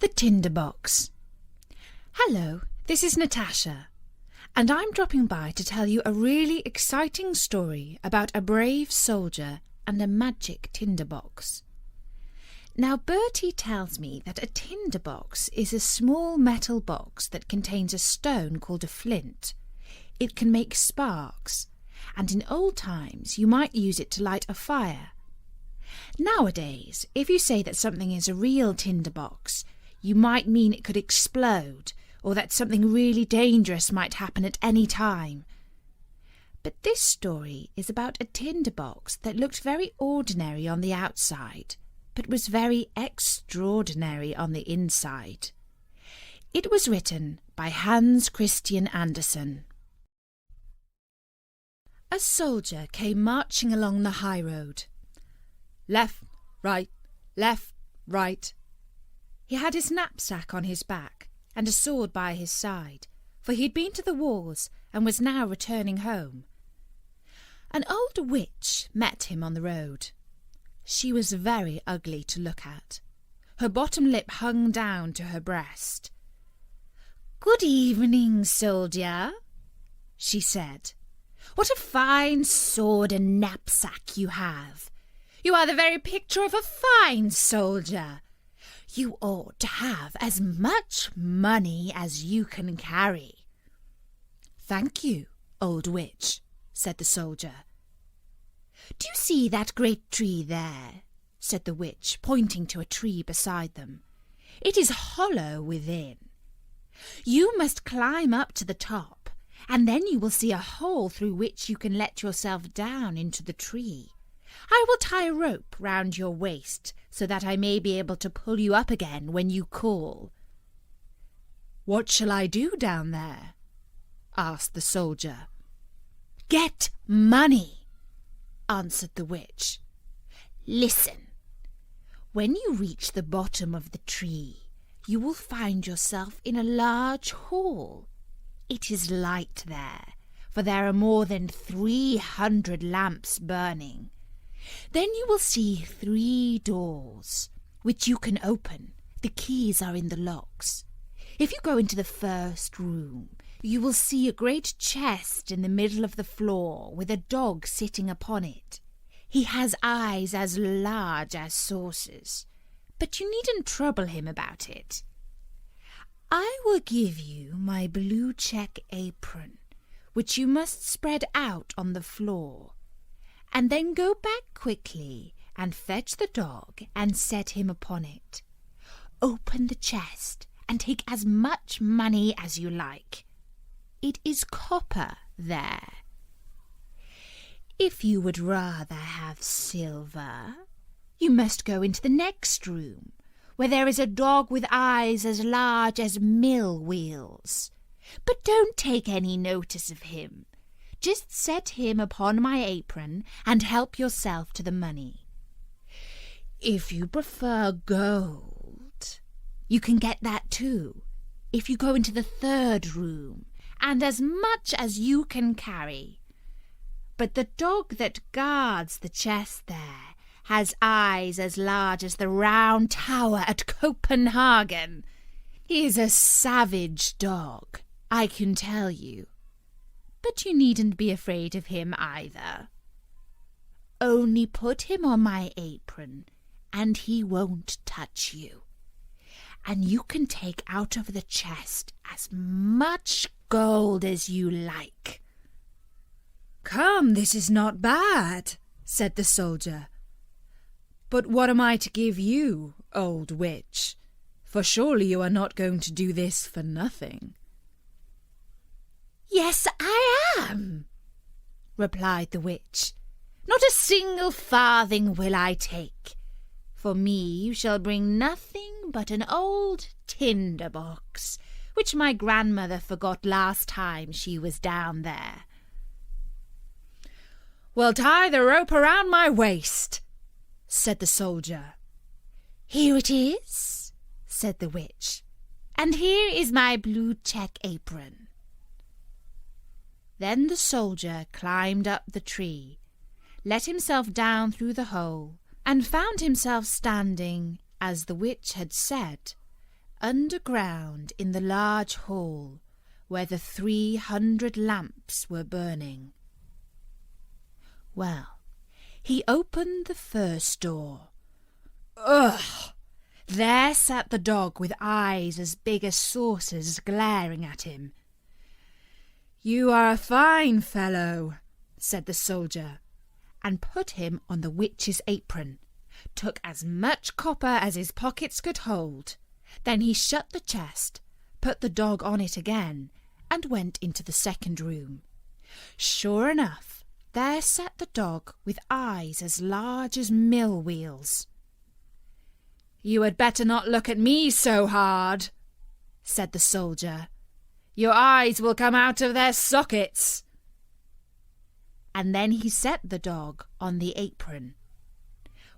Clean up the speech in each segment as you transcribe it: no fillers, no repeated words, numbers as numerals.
The Tinderbox. Hello, this is Natasha, and I'm dropping by to tell you a really exciting story about a brave soldier and a magic tinderbox. Now, Bertie tells me that a tinderbox is a small metal box that contains a stone called a flint. It can make sparks, and in old times you might use it to light a fire. Nowadays, if you say that something is a real tinderbox, you might mean it could explode, or that something really dangerous might happen at any time. But this story is about a tinderbox that looked very ordinary on the outside, but was very extraordinary on the inside. It was written by Christian Andersen. A soldier came marching along the high road. Left, right, left, right. He had his knapsack on his back and a sword by his side, for he had been to the wars and was now returning home. An old witch met him on the road. She was very ugly to look at. Her bottom lip hung down to her breast. "Good evening, soldier," she said. "What a fine sword and knapsack you have. You are the very picture of a fine soldier. You ought to have as much money as you can carry." "Thank you, old witch," said the soldier. "Do you see that great tree there?" said the witch, pointing to a tree beside them. "It is hollow within. You must climb up to the top, and then you will see a hole through which you can let yourself down into the tree. I will tie a rope round your waist so that I may be able to pull you up again when you call." "What shall I do down there?" asked the soldier. "Get money," answered the witch. "Listen. When you reach the bottom of the tree, you will find yourself in a large hall. It is light there, for there are more than 300 lamps burning. Then you will see 3 doors, which you can open. The keys are in the locks. If you go into the first room, you will see a great chest in the middle of the floor with a dog sitting upon it. He has eyes as large as saucers, but you needn't trouble him about it. I will give you my blue check apron, which you must spread out on the floor, and then go back quickly and fetch the dog and set him upon it. Open the chest and take as much money as you like. It is copper there. If you would rather have silver, you must go into the next room, where there is a dog with eyes as large as mill wheels. But don't take any notice of him. Just set him upon my apron and help yourself to the money. If you prefer gold, you can get that too, if you go into the third room, and as much as you can carry. But the dog that guards the chest there has eyes as large as the round tower at Copenhagen. He is a savage dog, I can tell you. But you needn't be afraid of him either. Only put him on my apron, and he won't touch you. And you can take out of the chest as much gold as you like." "Come, this is not bad," said the soldier. "But what am I to give you, old witch? For surely you are not going to do this for nothing." "Yes, I am," replied the witch. "Not a single farthing will I take. For me you shall bring nothing but an old tinderbox, which my grandmother forgot last time she was down there." "Well, tie the rope around my waist," said the soldier. "Here it is," said the witch, "and here is my blue check apron." Then the soldier climbed up the tree, let himself down through the hole, and found himself standing, as the witch had said, underground in the large hall where the 300 lamps were burning. Well, he opened the first door. Ugh! There sat the dog with eyes as big as saucers glaring at him. "You are a fine fellow," said the soldier, and put him on the witch's apron, took as much copper as his pockets could hold. Then he shut the chest, put the dog on it again, and went into the second room. Sure enough, there sat the dog with eyes as large as mill wheels. "You had better not look at me so hard," said the soldier. "Your eyes will come out of their sockets." And then he set the dog on the apron.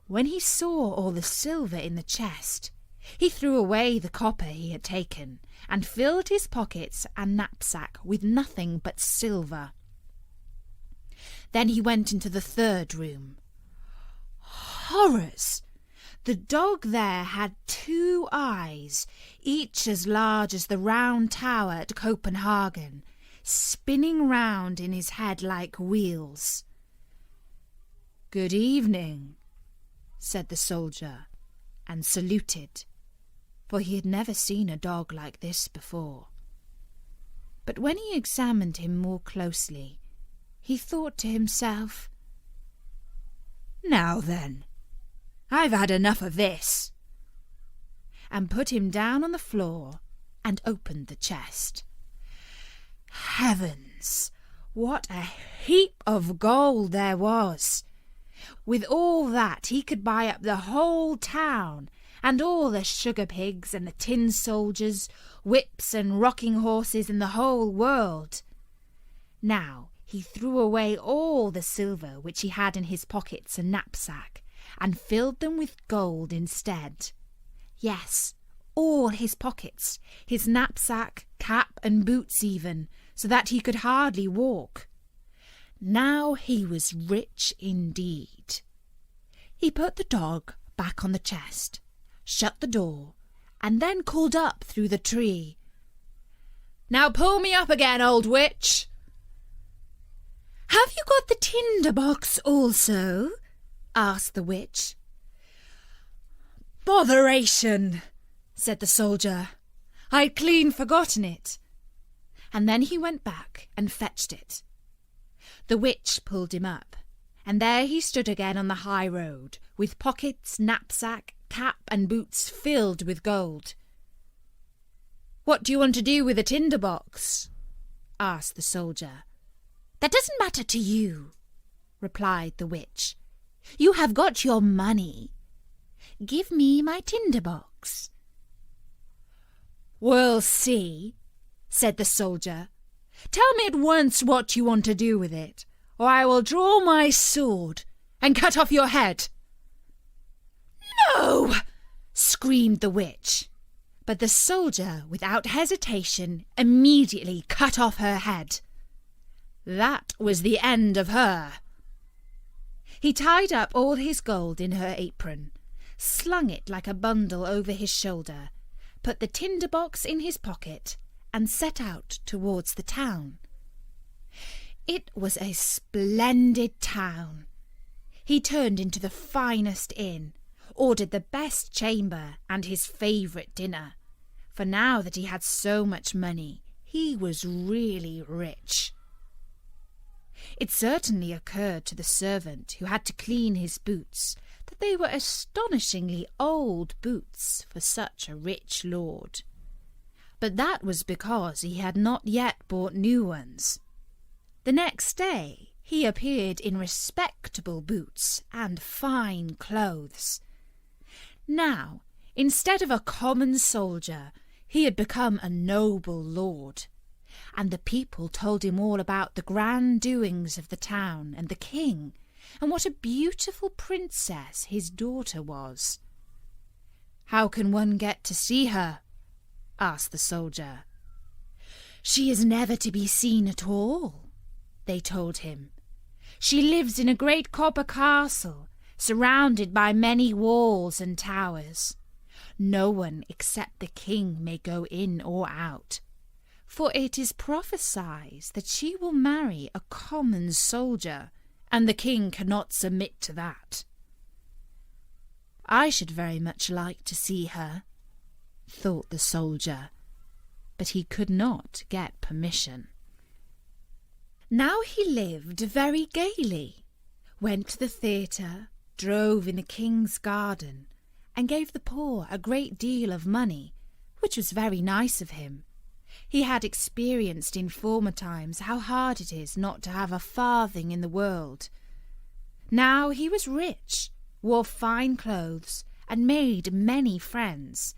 When he saw all the silver in the chest, he threw away the copper he had taken, and filled his pockets and knapsack with nothing but silver. Then he went into the third room. Horrors! The dog there had 2 eyes, each as large as the round tower at Copenhagen, spinning round in his head like wheels. "Good evening," said the soldier, and saluted, for he had never seen a dog like this before. But when he examined him more closely, he thought to himself, "Now then, I've had enough of this," and put him down on the floor and opened the chest. Heavens! What a heap of gold there was! With all that he could buy up the whole town, and all the sugar pigs and the tin soldiers, whips and rocking horses in the whole world. Now he threw away all the silver which he had in his pockets and knapsack, and filled them with gold instead. Yes, all his pockets, his knapsack, cap and boots even, so that he could hardly walk. Now he was rich indeed. He put the dog back on the chest, shut the door, and then called up through the tree, "Now pull me up again, old witch." "Have you got the Tinderbox also?" asked the witch. "Botheration," said the soldier. "I'd clean forgotten it." And then he went back and fetched it. The witch pulled him up, and there he stood again on the high road, with pockets, knapsack, cap and boots filled with gold. "What do you want to do with a Tinderbox?" asked the soldier. "That doesn't matter to you," replied the witch. "You have got your money. Give me my Tinderbox." "We'll see," said the soldier. "Tell me at once what you want to do with it, or I will draw my sword and cut off your head." "No!" screamed the witch. But the soldier, without hesitation, immediately cut off her head. That was the end of her. He tied up all his gold in her apron, slung it like a bundle over his shoulder, put the Tinderbox in his pocket, and set out towards the town. It was a splendid town. He turned into the finest inn, ordered the best chamber and his favourite dinner, for now that he had so much money, he was really rich. It certainly occurred to the servant who had to clean his boots that they were astonishingly old boots for such a rich lord. But that was because he had not yet bought new ones. The next day he appeared in respectable boots and fine clothes. Now, instead of a common soldier, he had become a noble lord, and the people told him all about the grand doings of the town and the king, and what a beautiful princess his daughter was. "How can one get to see her?" asked the soldier. "She is never to be seen at all," they told him. "She lives in a great copper castle, surrounded by many walls and towers. No one except the king may go in or out, for it is prophesied that she will marry a common soldier, and the king cannot submit to that." "I should very much like to see her," thought the soldier, but he could not get permission. Now he lived very gaily, went to the theatre, drove in the king's garden, and gave the poor a great deal of money, which was very nice of him. He had experienced in former times how hard it is not to have a farthing in the world. Now he was rich, wore fine clothes, and made many friends,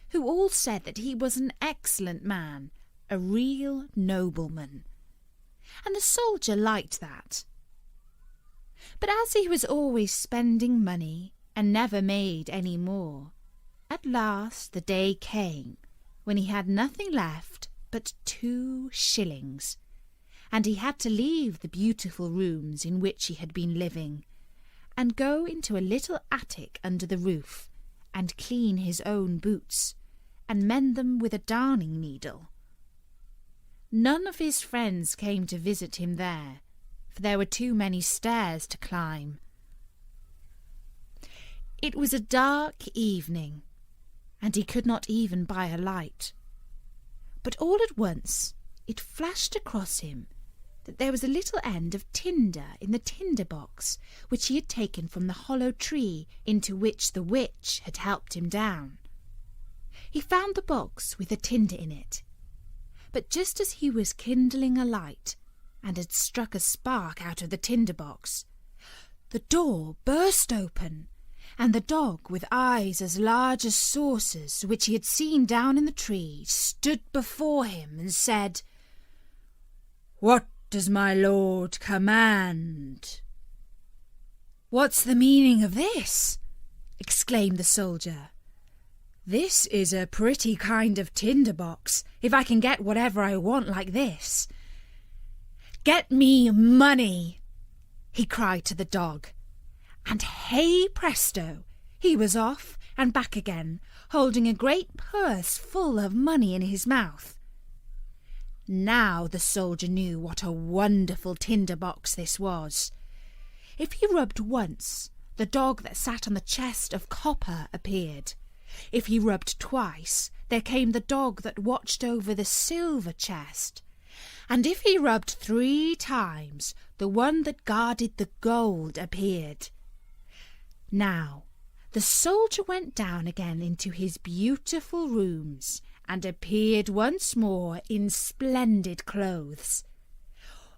who all said that he was an excellent man, a real nobleman. And the soldier liked that. But as he was always spending money and never made any more, at last the day came when he had nothing left but 2 shillings, and he had to leave the beautiful rooms in which he had been living, and go into a little attic under the roof, and clean his own boots, and mend them with a darning needle. None of his friends came to visit him there, for there were too many stairs to climb. It was a dark evening, and he could not even buy a light. But all at once it flashed across him that there was a little end of tinder in the Tinderbox, which he had taken from the hollow tree into which the witch had helped him down. He found the box with the tinder in it, but just as he was kindling a light and had struck a spark out of the Tinderbox, the door burst open, and the dog with eyes as large as saucers, which he had seen down in the tree, stood before him and said, "What does my lord command?" "What's the meaning of this?" exclaimed the soldier. "This is a pretty kind of Tinderbox, if I can get whatever I want like this." "Get me money," he cried to the dog, and hey presto, he was off and back again, holding a great purse full of money in his mouth. Now the soldier knew what a wonderful Tinderbox this was. If he rubbed once, the dog that sat on the chest of copper appeared. If he rubbed twice, there came the dog that watched over the silver chest. And if he rubbed 3 times, the one that guarded the gold appeared. Now the soldier went down again into his beautiful rooms and appeared once more in splendid clothes.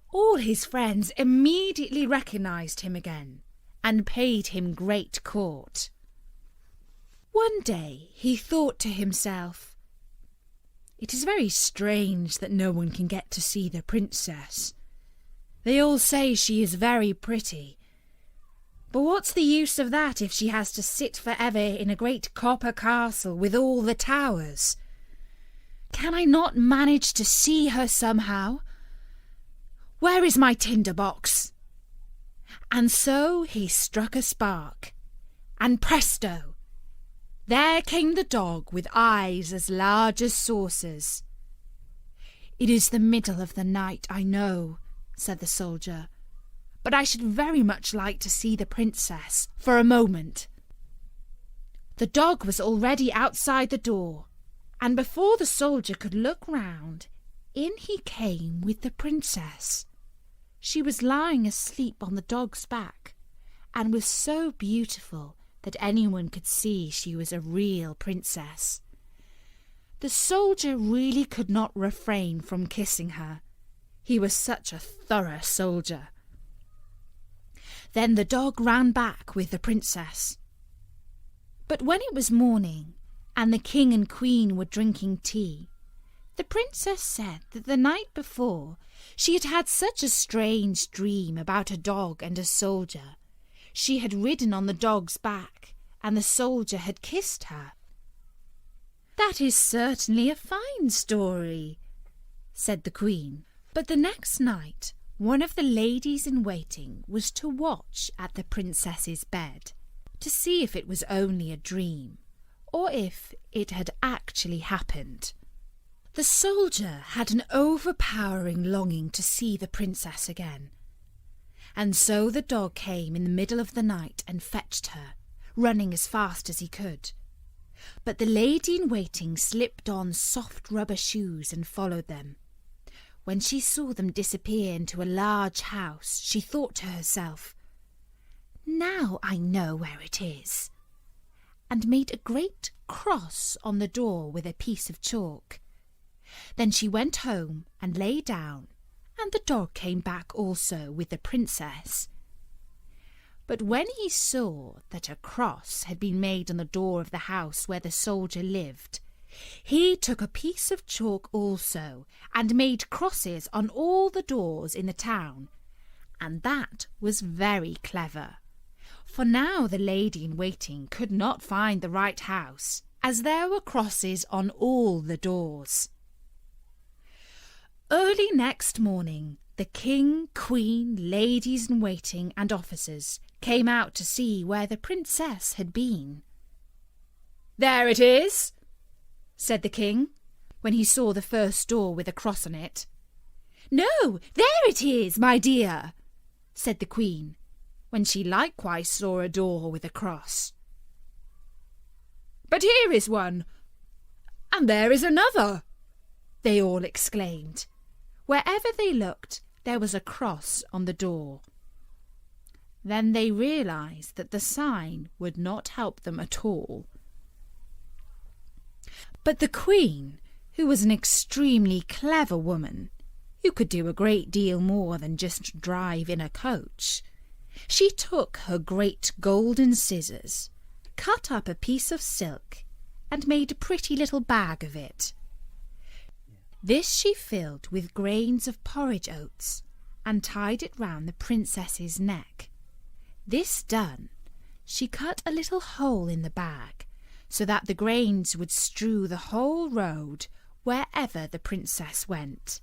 All his friends immediately recognized him again and paid him great court. One day he thought to himself, "It is very strange that no one can get to see the princess. They all say she is very pretty. But what's the use of that if she has to sit forever in a great copper castle with all the towers? Can I not manage to see her somehow? Where is my Tinderbox?" And so he struck a spark, and presto! There came the dog with eyes as large as saucers. "It is the middle of the night, I know," said the soldier, "but I should very much like to see the princess for a moment." The dog was already outside the door, and before the soldier could look round, in he came with the princess. She was lying asleep on the dog's back, and was so beautiful that anyone could see she was a real princess. The soldier really could not refrain from kissing her. He was such a thorough soldier. Then the dog ran back with the princess. But when it was morning, and the king and queen were drinking tea, the princess said that the night before she had had such a strange dream about a dog and a soldier. She had ridden on the dog's back, and the soldier had kissed her. "That is certainly a fine story," said the queen. But the next night one of the ladies in waiting was to watch at the princess's bed, to see if it was only a dream, or if it had actually happened. The soldier had an overpowering longing to see the princess again, and so the dog came in the middle of the night and fetched her, running as fast as he could. But the lady-in-waiting slipped on soft rubber shoes and followed them. When she saw them disappear into a large house, she thought to herself, "Now I know where it is," and made a great cross on the door with a piece of chalk. Then she went home and lay down, and the dog came back also with the princess. But when he saw that a cross had been made on the door of the house where the soldier lived, he took a piece of chalk also and made crosses on all the doors in the town, and that was very clever. For now the lady-in-waiting could not find the right house, as there were crosses on all the doors. Early next morning, the king, queen, ladies-in-waiting and officers came out to see where the princess had been. "There it is," said the king, when he saw the first door with a cross on it. "No, there it is, my dear," said the queen, when she likewise saw a door with a cross. "But here is one, and there is another," they all exclaimed. Wherever they looked, there was a cross on the door. Then they realized that the sign would not help them at all. But the queen, who was an extremely clever woman, who could do a great deal more than just drive in a coach, she took her great golden scissors, cut up a piece of silk, and made a pretty little bag of it. This she filled with grains of porridge oats and tied it round the princess's neck. This done, she cut a little hole in the bag so that the grains would strew the whole road wherever the princess went.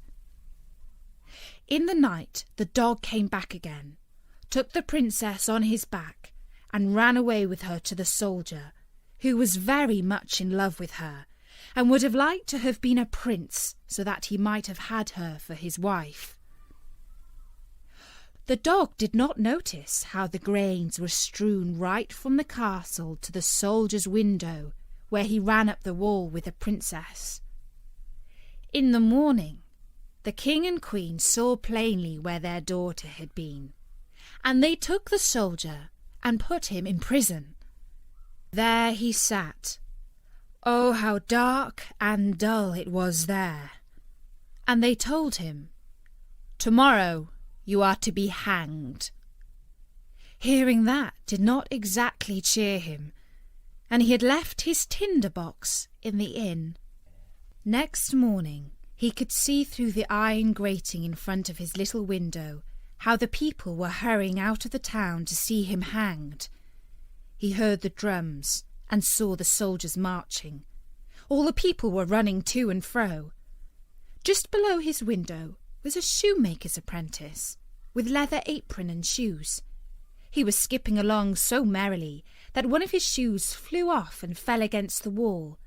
In the night the dog came back again, took the princess on his back, and ran away with her to the soldier, who was very much in love with her, and would have liked to have been a prince so that he might have had her for his wife. The dog did not notice how the grains were strewn right from the castle to the soldier's window, where he ran up the wall with the princess. In the morning, the king and queen saw plainly where their daughter had been, and they took the soldier and put him in prison. There he sat. Oh, how dark and dull it was there. And they told him, "Tomorrow you are to be hanged." Hearing that did not exactly cheer him, and he had left his tinderbox in the inn. Next morning he could see through the iron grating in front of his little window how the people were hurrying out of the town to see him hanged. He heard the drums and saw the soldiers marching. All the people were running to and fro. Just below his window was a shoemaker's apprentice, with leather apron and shoes. He was skipping along so merrily that one of his shoes flew off and fell against the wall,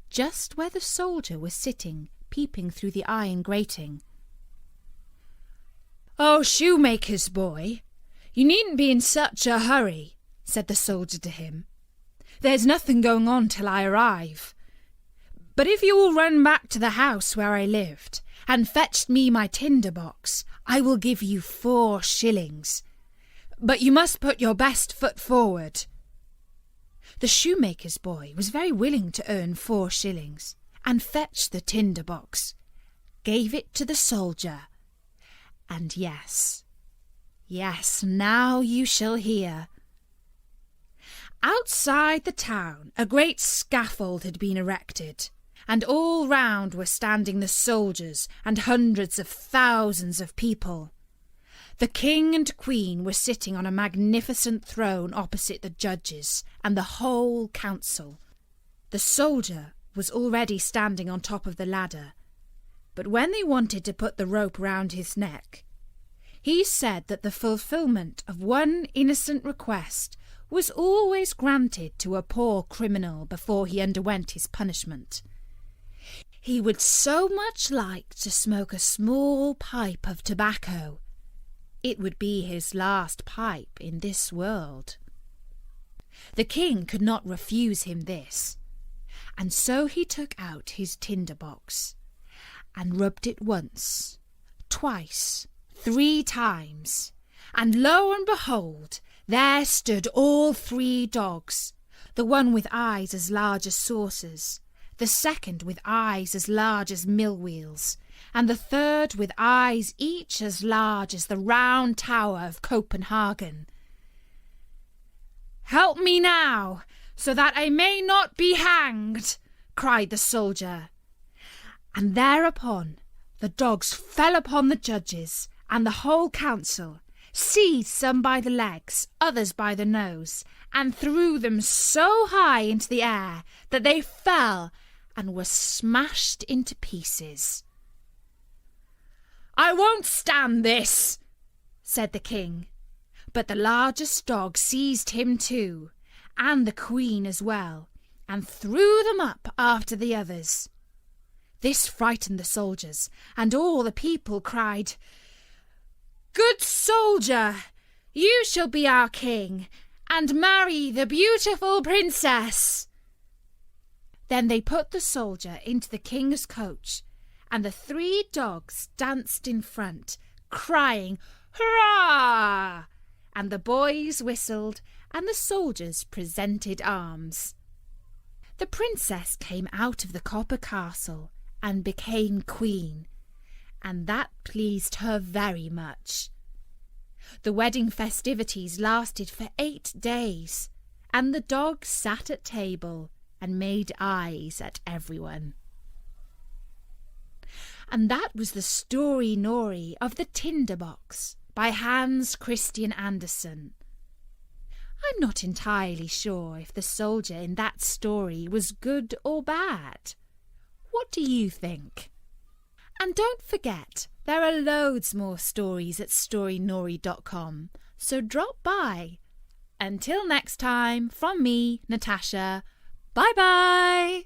just where the soldier was sitting, peeping through the iron grating. "Oh, shoemaker's boy, you needn't be in such a hurry," said the soldier to him. "There's nothing going on till I arrive. But if you will run back to the house where I lived and fetched me my tinderbox, I will give you 4 shillings. But you must put your best foot forward." The shoemaker's boy was very willing to earn 4 shillings, and fetched the tinderbox, gave it to the soldier, and yes, now you shall hear. Outside the town a great scaffold had been erected, and all round were standing the soldiers and hundreds of thousands of people. The king and queen were sitting on a magnificent throne opposite the judges and the whole council. The soldier was already standing on top of the ladder, but when they wanted to put the rope round his neck, he said that the fulfilment of one innocent request was always granted to a poor criminal before he underwent his punishment. He would so much like to smoke a small pipe of tobacco. It would be his last pipe in this world. The king could not refuse him this, and so he took out his tinderbox and rubbed it once, twice, 3 times, and lo and behold, there stood all 3 dogs, the one with eyes as large as saucers, the second with eyes as large as mill wheels, and the third with eyes each as large as the round tower of Copenhagen. "Help me now, so that I may not be hanged," cried the soldier. And thereupon the dogs fell upon the judges and the whole council, seized some by the legs, others by the nose, and threw them so high into the air that they fell and were smashed into pieces. "I won't stand this," said the king, but the largest dog seized him too, and the queen as well, and threw them up after the others. This frightened the soldiers, and all the people cried, "Good soldier, you shall be our king, and marry the beautiful princess." Then they put the soldier into the king's coach, and the 3 dogs danced in front, crying, "Hurrah!" And the boys whistled, and the soldiers presented arms. The princess came out of the copper castle and became queen, and that pleased her very much. The wedding festivities lasted for 8 days, and the dogs sat at table and made eyes at everyone. And that was the story Nori of the Tinderbox by Hans Christian Andersen. I'm not entirely sure if the soldier in that story was good or bad. What do you think? And don't forget, there are loads more stories at storynori.com, so drop by. Until next time, from me, Natasha, bye-bye!